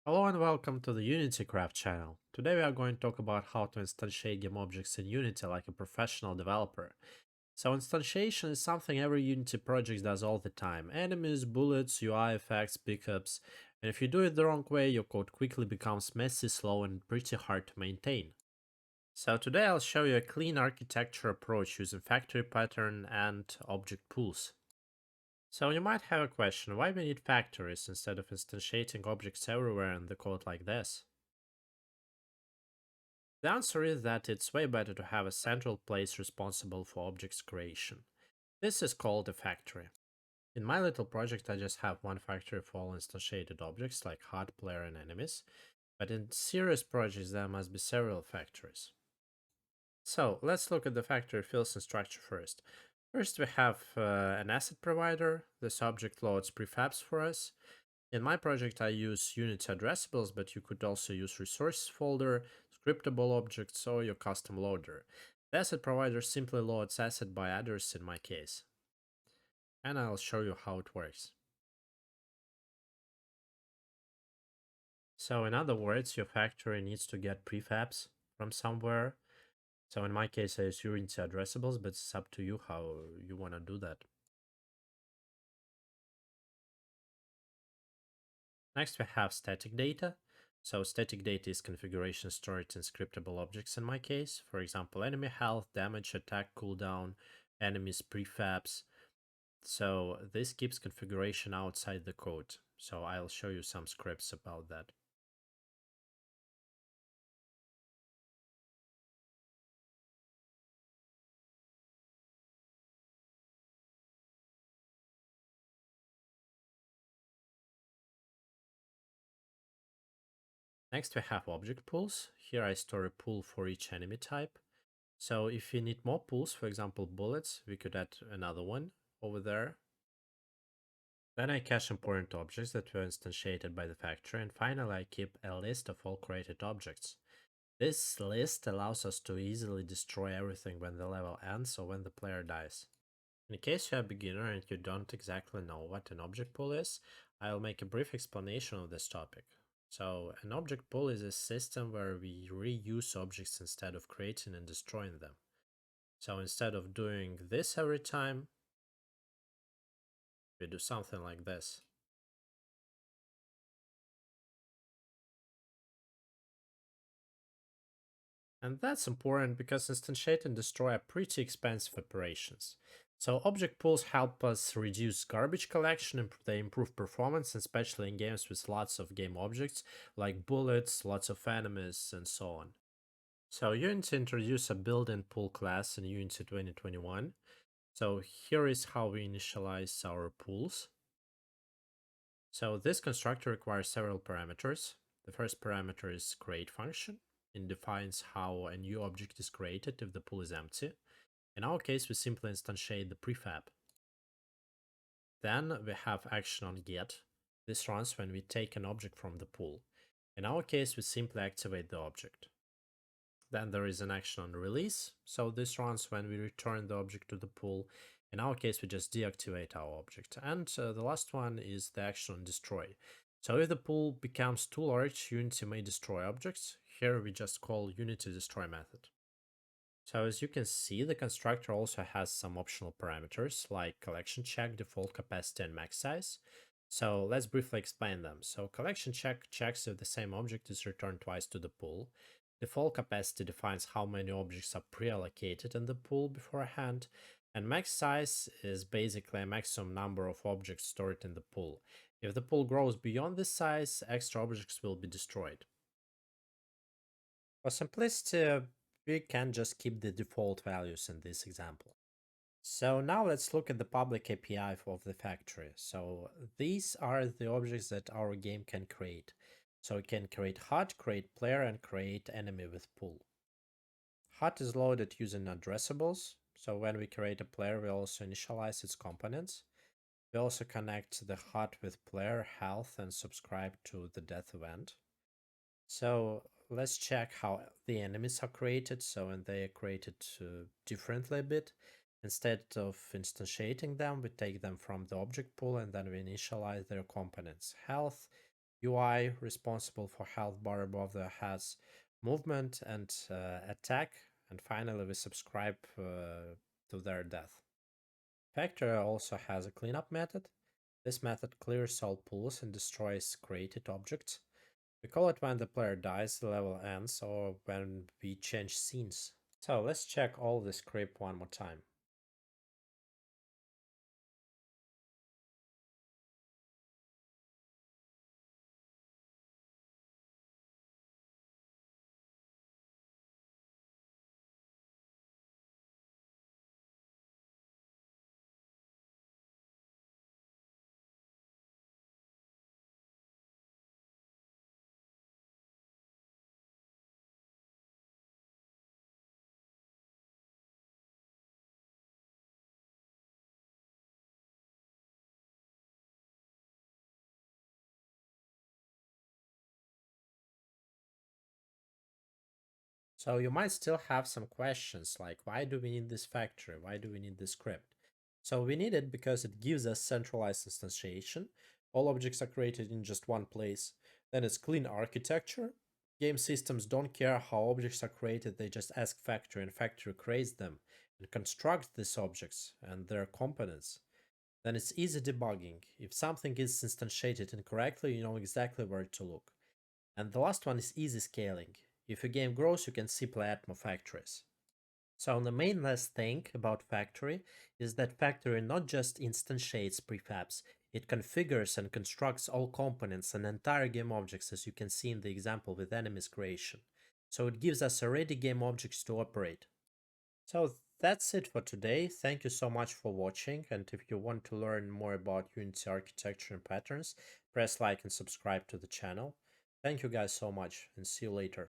Hello and welcome to the Unity Craft channel. Today we are going to talk about how to instantiate GameObjects in Unity like a professional developer. So instantiation is something every Unity project does all the time. Enemies, bullets, UI effects, pickups, and if you do it the wrong way, your code quickly becomes messy, slow, and pretty hard to maintain. So today I'll show you a clean architecture approach using factory pattern and object pools. So you might have a question, why we need factories instead of instantiating objects everywhere in the code like this? The answer is that it's way better to have a central place responsible for objects creation. This is called a factory. In my little project I just have one factory for all instantiated objects like HUD, player and enemies, but in serious projects there must be several factories. So let's look at the factory fields and structure first. First we have an asset provider. This object loads prefabs for us. In my project, I use Unity Addressables, but you could also use Resources folder, ScriptableObjects, or your custom loader. The asset provider simply loads asset by address in my case. And I'll show you how it works. So in other words, your factory needs to get prefabs from somewhere. So in my case, I use Unity Addressables, but it's up to you how you want to do that. Next, we have static data. So static data is configuration stored in scriptable objects in my case. For example, enemy health, damage, attack cooldown, enemies prefabs. So this keeps configuration outside the code. So I'll show you some scripts about that. Next, we have object pools. Here I store a pool for each enemy type. So if you need more pools, for example, bullets, we could add another one over there. Then I cache important objects that were instantiated by the factory, and finally I keep a list of all created objects. This list allows us to easily destroy everything when the level ends or when the player dies. In case you're a beginner and you don't exactly know what an object pool is, I'll make a brief explanation of this topic. So, an object pool is a system where we reuse objects instead of creating and destroying them. So, instead of doing this every time, we do something like this. And that's important because instantiate and destroy are pretty expensive operations. So object pools help us reduce garbage collection and they improve performance, especially in games with lots of game objects like bullets, lots of enemies, and so on. So Unity introduced a built-in pool class in Unity 2021. So here is how we initialize our pools. So this constructor requires several parameters. The first parameter is create function. It defines how a new object is created if the pool is empty. In our case, we simply instantiate the prefab. Then we have action on get. This runs when we take an object from the pool. In our case, we simply activate the object. Then there is an action on release. So this runs when we return the object to the pool. In our case, we just deactivate our object. And the last one is the action on destroy. So if the pool becomes too large, Unity may destroy objects. Here we just call Unity destroy method. So as you can see, the constructor also has some optional parameters like collection check, default capacity, and max size. So let's briefly explain them. So collection check checks if the same object is returned twice to the pool. Default capacity defines how many objects are pre-allocated in the pool beforehand. And max size is basically a maximum number of objects stored in the pool. If the pool grows beyond this size, extra objects will be destroyed. For simplicity, we can just keep the default values in this example. So now let's look at the public API of the factory. So these are the objects that our game can create. So it can create HUD, create player, and create enemy with pool. HUD is loaded using addressables. So when we create a player, we also initialize its components. We also connect the HUD with player, health, and subscribe to the death event. So let's check how the enemies are created. So and they are created differently a bit. Instead of instantiating them, we take them from the object pool and then we initialize their components. Health, UI responsible for health bar above the has movement and attack, and finally we subscribe to their death. Factory also has a cleanup method. This method clears all pools and destroys created objects. We call it when the player dies, the level ends, or when we change scenes. So let's check all the script one more time. So you might still have some questions like, why do we need this factory? Why do we need this script? So we need it because it gives us centralized instantiation. All objects are created in just one place. Then it's clean architecture. Game systems don't care how objects are created, they just ask factory, and factory creates them and constructs these objects and their components. Then it's easy debugging. If something is instantiated incorrectly, you know exactly where to look. And the last one is easy scaling. If your game grows, you can simply add more factories. So the main last thing about factory is that factory not just instantiates prefabs, it configures and constructs all components and entire game objects, as you can see in the example with enemies creation. So it gives us already game objects to operate. So that's it for today. Thank you so much for watching, and if you want to learn more about Unity architecture and patterns, press like and subscribe to the channel. Thank you guys so much, and see you later.